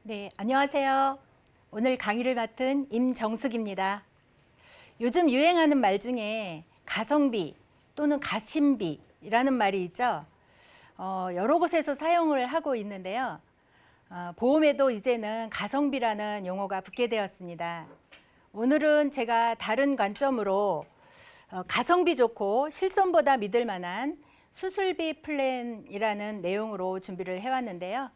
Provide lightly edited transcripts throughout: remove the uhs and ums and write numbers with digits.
네, 안녕하세요. 오늘 강의를 맡은 임정숙입니다. 요즘 유행하는 말 중에 가성비 또는 가심비라는 말이 있죠. 여러 곳에서 사용을 하고 있는데요. 보험에도 이제는 가성비라는 용어가 붙게 되었습니다. 오늘은 제가 다른 관점으로 가성비 좋고 실손보다 믿을 만한 수술비 플랜이라는 내용으로 준비를 해왔는데요.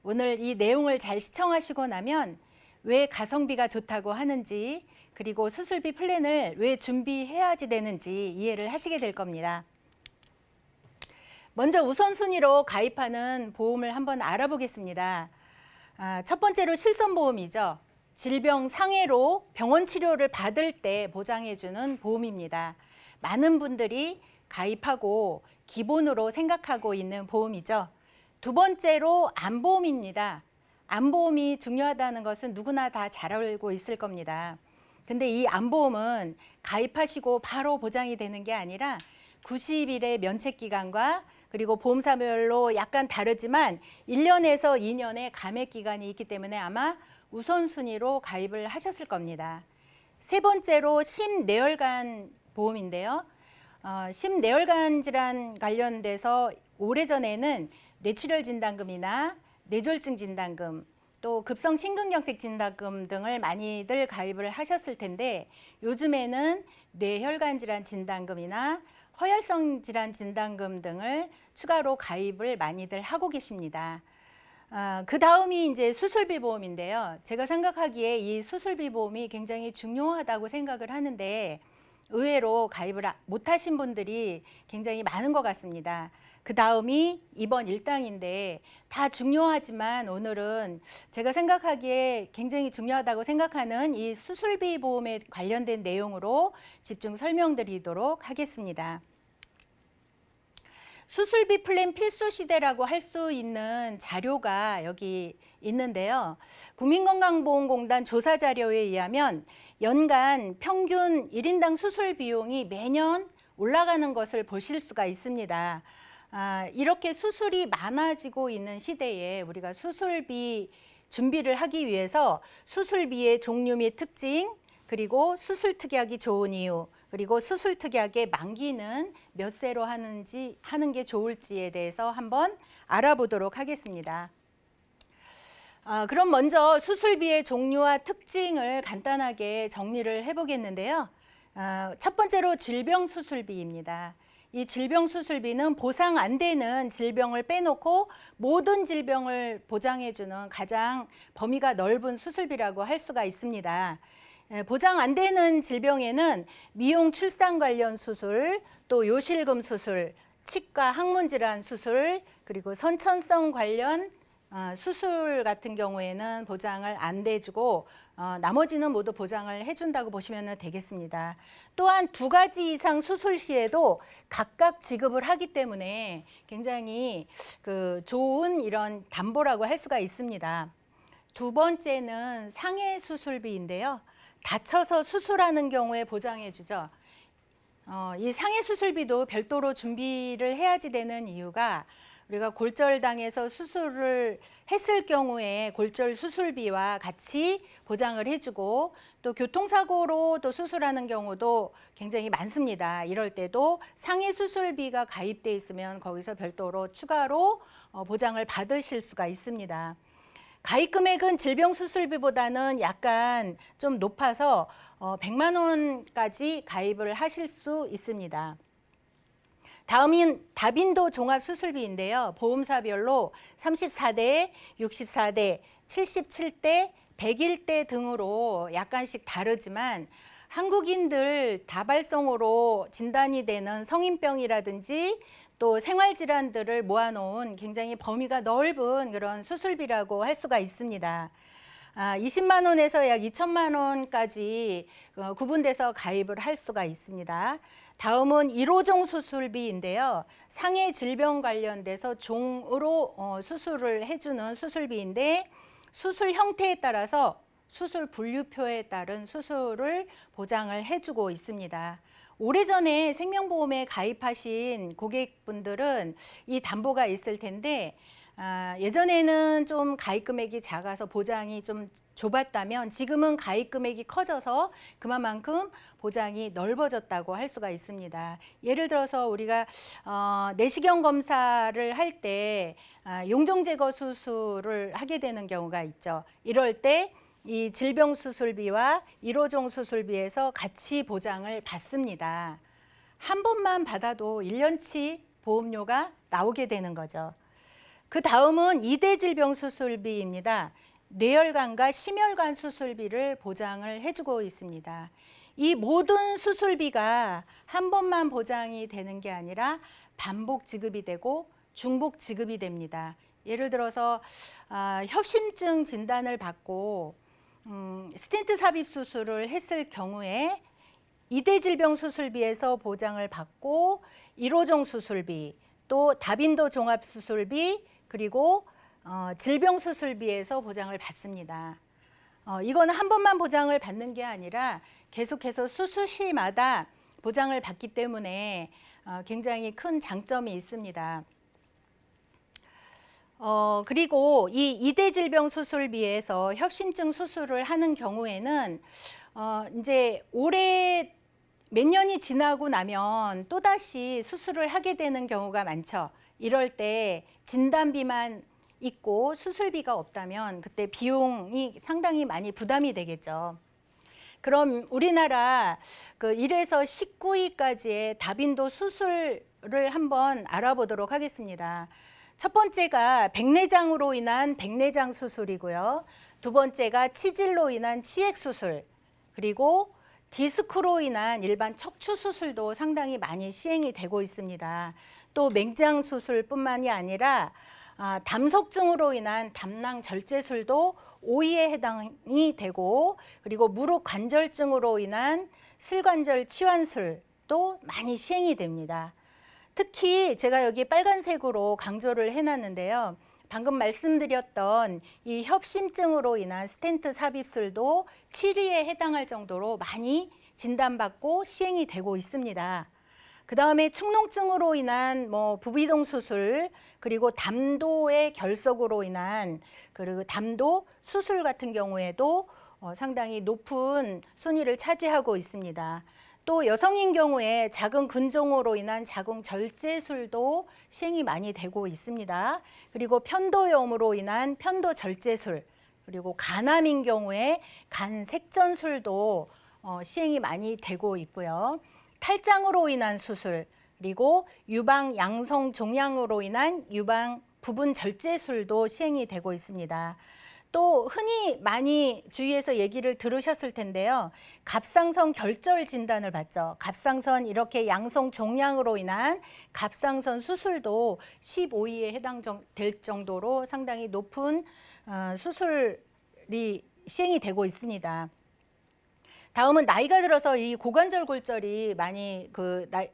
오늘 이 내용을 잘 시청하시고 나면 왜 가성비가 좋다고 하는지, 그리고 수술비 플랜을 왜 준비해야지 되는지 이해를 하시게 될 겁니다. 먼저 우선순위로 가입하는 보험을 한번 알아보겠습니다. 첫 번째로 실손보험이죠. 질병 상해로 병원 치료를 받을 때 보장해주는 보험입니다. 많은 분들이 가입하고 기본으로 생각하고 있는 보험이죠. 두 번째로 안보험입니다. 안보험이 중요하다는 것은 누구나 다 잘 알고 있을 겁니다. 근데 이 안보험은 가입하시고 바로 보장이 되는 게 아니라 90일의 면책기간과 그리고 보험사별로 약간 다르지만 1년에서 2년의 감액기간이 있기 때문에 아마 우선순위로 가입을 하셨을 겁니다. 세 번째로 심내혈관 보험인데요. 심내혈관 질환 관련돼서 오래전에는 뇌출혈 진단금이나 뇌졸중 진단금, 또 급성 심근경색 진단금 등을 많이들 가입을 하셨을 텐데 요즘에는 뇌혈관 질환 진단금이나 허혈성 질환 진단금 등을 추가로 가입을 많이들 하고 계십니다. 그 다음이 이제 수술비 보험인데요. 제가 생각하기에 이 수술비 보험이 굉장히 중요하다고 생각을 하는데 의외로 가입을 못 하신 분들이 굉장히 많은 것 같습니다. 그 다음이 이번 일당인데 다 중요하지만 오늘은 제가 생각하기에 굉장히 중요하다고 생각하는 이 수술비 보험에 관련된 내용으로 집중 설명드리도록 하겠습니다. 수술비 플랜 필수 시대라고 할 수 있는 자료가 여기 있는데요. 국민건강보험공단 조사 자료에 의하면 연간 평균 1인당 수술 비용이 매년 올라가는 것을 보실 수가 있습니다. 이렇게 수술이 많아지고 있는 시대에 우리가 수술비 준비를 하기 위해서 수술비의 종류 및 특징, 그리고 수술 특약이 좋은 이유, 그리고 수술 특약의 만기는 몇 세로 하는 게 좋을지에 대해서 한번 알아보도록 하겠습니다. 그럼 먼저 수술비의 종류와 특징을 간단하게 정리를 해보겠는데요. 첫 번째로 질병 수술비입니다. 이 질병 수술비는 보상 안 되는 질병을 빼놓고 모든 질병을 보장해주는 가장 범위가 넓은 수술비라고 할 수가 있습니다. 보장 안 되는 질병에는 미용 출산 관련 수술, 또 요실금 수술, 치과 항문 질환 수술, 그리고 선천성 관련 수술 같은 경우에는 보장을 안 돼주고 나머지는 모두 보장을 해준다고 보시면 되겠습니다. 또한 2가지 이상 수술 시에도 각각 지급을 하기 때문에 굉장히 좋은 이런 담보라고 할 수가 있습니다. 두 번째는 상해 수술비인데요. 다쳐서 수술하는 경우에 보장해 주죠. 이 상해 수술비도 별도로 준비를 해야지 되는 이유가 우리가 골절당해서 수술을 했을 경우에 골절 수술비와 같이 보장을 해주고 또 교통사고로 또 수술하는 경우도 굉장히 많습니다. 이럴 때도 상해 수술비가 가입돼 있으면 거기서 별도로 추가로 보장을 받으실 수가 있습니다. 가입 금액은 질병 수술비보다는 약간 좀 높아서 100만 원까지 가입을 하실 수 있습니다. 다음인 다빈도 종합수술비인데요. 보험사별로 34대, 64대, 77대, 101대 등으로 약간씩 다르지만 한국인들 다발성으로 진단이 되는 성인병이라든지 또 생활질환들을 모아놓은 굉장히 범위가 넓은 그런 수술비라고 할 수가 있습니다. 20만 원에서 약 2천만 원까지 구분돼서 가입을 할 수가 있습니다. 다음은 1호종 수술비인데요. 상해 질병 관련돼서 종으로 수술을 해주는 수술비인데 수술 형태에 따라서 수술 분류표에 따른 수술을 보장을 해주고 있습니다. 오래전에 생명보험에 가입하신 고객분들은 이 담보가 있을 텐데 예전에는 좀 가입 금액이 작아서 보장이 좀 좁았다면 지금은 가입 금액이 커져서 그만큼 보장이 넓어졌다고 할 수가 있습니다. 예를 들어서 우리가 내시경 검사를 할 때 용종 제거 수술을 하게 되는 경우가 있죠. 이럴 때 이 질병 수술비와 1호종 수술비에서 같이 보장을 받습니다. 한 번만 받아도 1년치 보험료가 나오게 되는 거죠. 그 다음은 2대 질병 수술비입니다. 뇌혈관과 심혈관 수술비를 보장을 해주고 있습니다. 이 모든 수술비가 한 번만 보장이 되는 게 아니라 반복 지급이 되고 중복 지급이 됩니다. 예를 들어서 협심증 진단을 받고 스텐트 삽입 수술을 했을 경우에 2대 질병 수술비에서 보장을 받고 1호종 수술비, 또 다빈도 종합 수술비, 그리고 질병 수술비에서 보장을 받습니다. 이거는 한 번만 보장을 받는 게 아니라 계속해서 수술 시마다 보장을 받기 때문에 굉장히 큰 장점이 있습니다. 그리고 이 2대 질병 수술비에서 협심증 수술을 하는 경우에는 이제 올해 몇 년이 지나고 나면 또다시 수술을 하게 되는 경우가 많죠. 이럴 때 진단비만 있고 수술비가 없다면 그때 비용이 상당히 많이 부담이 되겠죠. 그럼 우리나라 그 1에서 19위까지의 다빈도 수술을 한번 알아보도록 하겠습니다. 첫 번째가 백내장으로 인한 백내장 수술이고요. 두 번째가 치질로 인한 치액 수술, 그리고 디스크로 인한 일반 척추 수술도 상당히 많이 시행이 되고 있습니다. 또 맹장 수술뿐만이 아니라 담석증으로 인한 담낭 절제술도 5위에 해당이 되고, 그리고 무릎 관절증으로 인한 슬관절 치환술도 많이 시행이 됩니다. 특히 제가 여기 빨간색으로 강조를 해놨는데요. 방금 말씀드렸던 이 협심증으로 인한 스텐트 삽입술도 7위에 해당할 정도로 많이 진단받고 시행이 되고 있습니다. 그 다음에 축농증으로 인한 부비동 수술, 그리고 담도의 결석으로 인한 그리고 담도 수술 같은 경우에도 상당히 높은 순위를 차지하고 있습니다. 또 여성인 경우에 자궁 근종으로 인한 자궁 절제술도 시행이 많이 되고 있습니다. 그리고 편도염으로 인한 편도 절제술, 그리고 간암인 경우에 간 색전술도 시행이 많이 되고 있고요. 탈장으로 인한 수술, 그리고 유방 양성 종양으로 인한 유방 부분 절제술도 시행이 되고 있습니다. 또 흔히 많이 주위에서 얘기를 들으셨을 텐데요. 갑상선 결절 진단을 받죠. 갑상선 이렇게 양성 종양으로 인한 갑상선 수술도 15위에 해당될 정도로 상당히 높은 수술이 시행이 되고 있습니다. 다음은 나이가 들어서 이 고관절 골절이 많이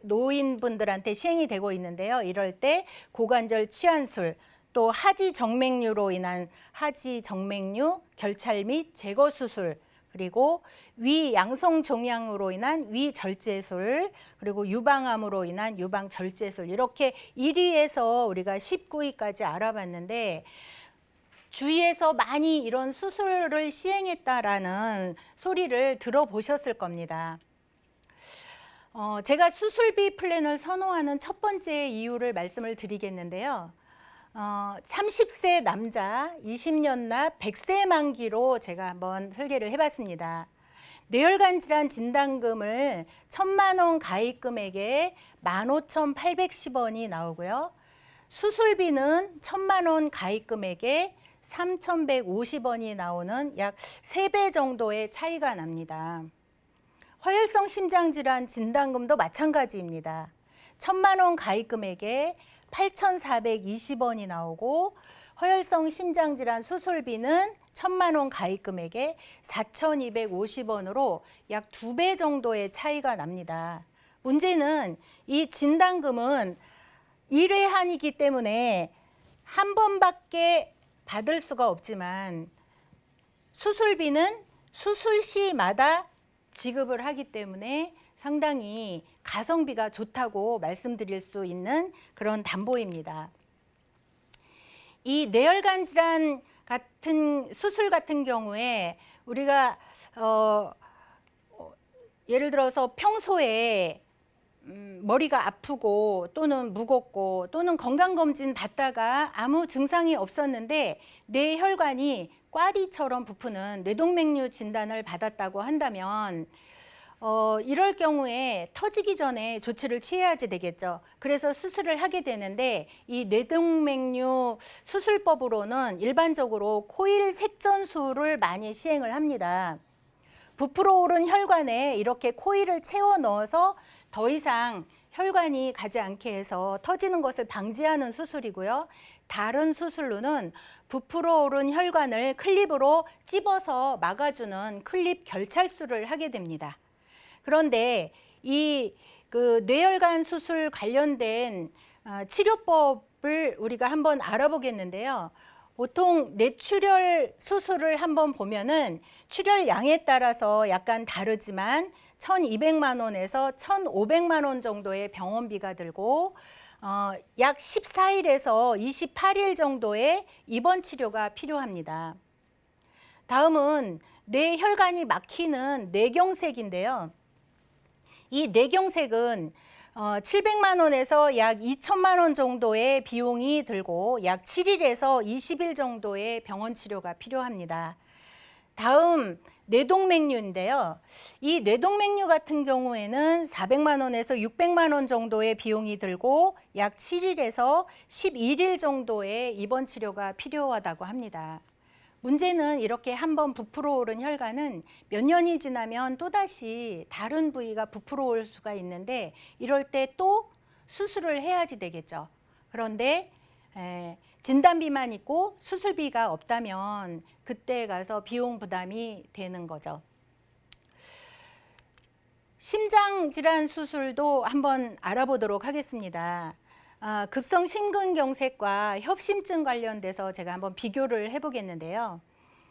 노인분들한테 시행이 되고 있는데요. 이럴 때 고관절 치환술, 또 하지 정맥류로 인한 하지 정맥류 결찰 및 제거 수술, 그리고 위 양성 종양으로 인한 위 절제술, 그리고 유방암으로 인한 유방 절제술, 이렇게 1위에서 우리가 19위까지 알아봤는데, 주위에서 많이 이런 수술을 시행했다라는 소리를 들어보셨을 겁니다. 제가 수술비 플랜을 선호하는 첫 번째 이유를 말씀을 드리겠는데요. 30세 남자, 20년 납, 100세 만기로 제가 한번 설계를 해봤습니다. 뇌혈관 질환 진단금을 1,000만 원 가입 금액에 15,810원이 나오고요. 수술비는 1,000만 원 가입 금액에 3,150원이 나오는 약 3배 정도의 차이가 납니다. 허혈성 심장질환 진단금도 마찬가지입니다. 1,000만 원 가입 금액에 8,420원이 나오고, 허혈성 심장질환 수술비는 1,000만 원 가입 금액에 4,250원으로 약 2배 정도의 차이가 납니다. 문제는 이 진단금은 1회한이기 때문에 한 번밖에 받을 수가 없지만, 수술비는 수술 시마다 지급을 하기 때문에 상당히 가성비가 좋다고 말씀드릴 수 있는 그런 담보입니다. 이 뇌혈관 질환 같은 수술 같은 경우에 우리가 예를 들어서 평소에 머리가 아프고 또는 무겁고 또는 건강검진 받다가 아무 증상이 없었는데 뇌혈관이 꽈리처럼 부푸는 뇌동맥류 진단을 받았다고 한다면 이럴 경우에 터지기 전에 조치를 취해야지 되겠죠. 그래서 수술을 하게 되는데 이 뇌동맥류 수술법으로는 일반적으로 코일 색전술을 많이 시행을 합니다. 부풀어 오른 혈관에 이렇게 코일을 채워 넣어서 더 이상 혈관이 가지 않게 해서 터지는 것을 방지하는 수술이고요. 다른 수술로는 부풀어 오른 혈관을 클립으로 찝어서 막아주는 클립 결찰술을 하게 됩니다. 그런데 이 뇌혈관 수술 관련된 치료법을 우리가 한번 알아보겠는데요. 보통 뇌출혈 수술을 한번 보면은 출혈량에 따라서 약간 다르지만 1,200만 원에서 1,500만 원 정도의 병원비가 들고 약 14일에서 28일 정도의 입원 치료가 필요합니다. 다음은 뇌혈관이 막히는 뇌경색인데요. 이 뇌경색은 700만 원에서 약 2천만 원 정도의 비용이 들고 약 7일에서 20일 정도의 병원 치료가 필요합니다. 다음 뇌동맥류인데요. 이 뇌동맥류 같은 경우에는 400만 원에서 600만 원 정도의 비용이 들고 약 7일에서 11일 정도의 입원 치료가 필요하다고 합니다. 문제는 이렇게 한번 부풀어 오른 혈관은 몇 년이 지나면 또다시 다른 부위가 부풀어 올 수가 있는데 이럴 때 또 수술을 해야지 되겠죠. 그런데 진단비만 있고 수술비가 없다면 그때 가서 비용 부담이 되는 거죠. 심장질환 수술도 한번 알아보도록 하겠습니다. 급성 심근경색과 협심증 관련돼서 제가 한번 비교를 해보겠는데요.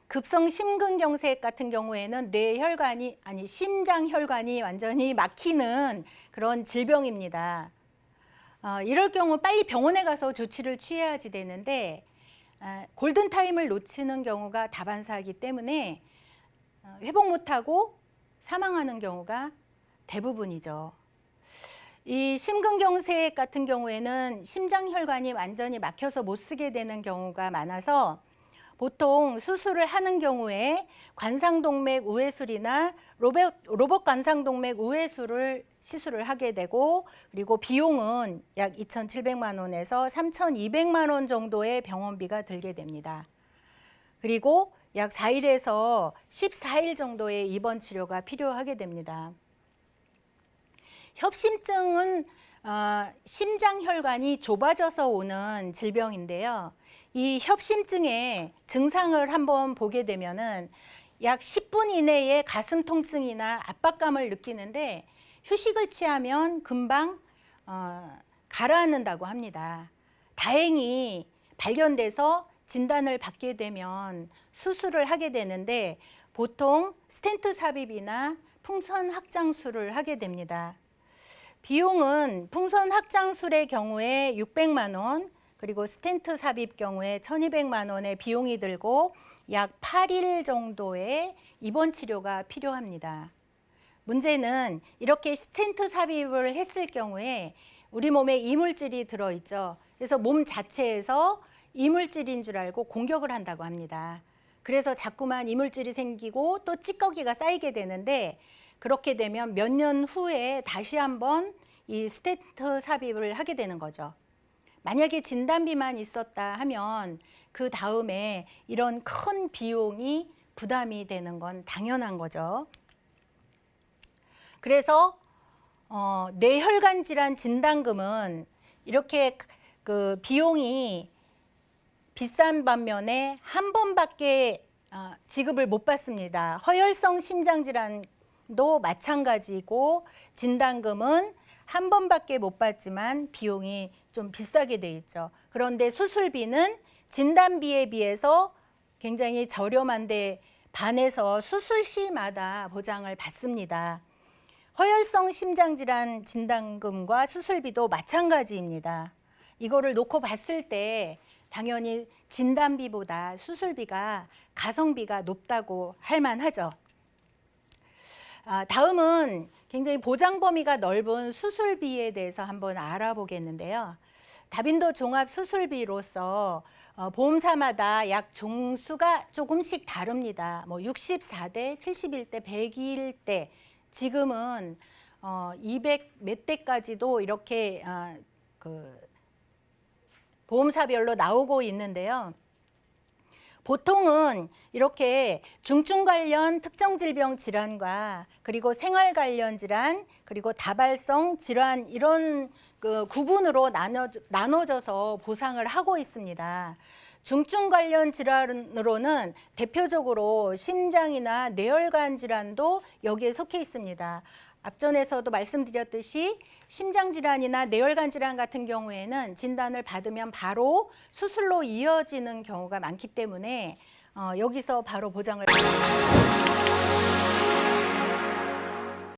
급성 심근경색 같은 경우에는 뇌혈관이 심장혈관이 완전히 막히는 그런 질병입니다. 이럴 경우 빨리 병원에 가서 조치를 취해야지 되는데 골든타임을 놓치는 경우가 다반사이기 때문에 회복 못하고 사망하는 경우가 대부분이죠. 이 심근경색 같은 경우에는 심장혈관이 완전히 막혀서 못 쓰게 되는 경우가 많아서 보통 수술을 하는 경우에 관상동맥 우회술이나 로봇 관상동맥 우회술을 시술을 하게 되고 그리고 비용은 약 2,700만 원에서 3,200만 원 정도의 병원비가 들게 됩니다. 그리고 약 4일에서 14일 정도의 입원 치료가 필요하게 됩니다. 협심증은 심장혈관이 좁아져서 오는 질병인데요. 이 협심증의 증상을 한번 보게 되면은 약 10분 이내에 가슴 통증이나 압박감을 느끼는데 휴식을 취하면 금방 가라앉는다고 합니다. 다행히 발견돼서 진단을 받게 되면 수술을 하게 되는데 보통 스텐트 삽입이나 풍선 확장술을 하게 됩니다. 비용은 풍선 확장술의 경우에 600만 원, 그리고 스텐트 삽입 경우에 1,200만 원의 비용이 들고 약 8일 정도의 입원 치료가 필요합니다. 문제는 이렇게 스텐트 삽입을 했을 경우에 우리 몸에 이물질이 들어있죠. 그래서 몸 자체에서 이물질인 줄 알고 공격을 한다고 합니다. 그래서 자꾸만 이물질이 생기고 또 찌꺼기가 쌓이게 되는데 그렇게 되면 몇 년 후에 다시 한번 이 스텐트 삽입을 하게 되는 거죠. 만약에 진단비만 있었다 하면 그 다음에 이런 큰 비용이 부담이 되는 건 당연한 거죠. 그래서 뇌혈관 질환 진단금은 이렇게 그 비용이 비싼 반면에 한 번밖에 지급을 못 받습니다. 허혈성 심장질환도 마찬가지고 진단금은 한 번밖에 못 받지만 비용이 좀 비싸게 돼 있죠. 그런데 수술비는 진단비에 비해서 굉장히 저렴한데 반해서 수술 시마다 보장을 받습니다. 허혈성 심장질환 진단금과 수술비도 마찬가지입니다. 이거를 놓고 봤을 때 당연히 진단비보다 수술비가 가성비가 높다고 할 만하죠. 다음은 굉장히 보장 범위가 넓은 수술비에 대해서 한번 알아보겠는데요. 다빈도 종합 수술비로서 보험사마다 약 종수가 조금씩 다릅니다. 뭐 64대, 71대, 101대, 지금은 200 몇 대까지도 이렇게 보험사별로 나오고 있는데요. 보통은 이렇게 중증 관련 특정 질병 질환과 그리고 생활 관련 질환 그리고 다발성 질환 이런 구분으로 나눠져서 보상을 하고 있습니다. 중증 관련 질환으로는 대표적으로 심장이나 뇌혈관 질환도 여기에 속해 있습니다. 앞전에서도 말씀드렸듯이 심장 질환이나 뇌혈관 질환 같은 경우에는 진단을 받으면 바로 수술로 이어지는 경우가 많기 때문에 여기서 바로 보장을 받습니다.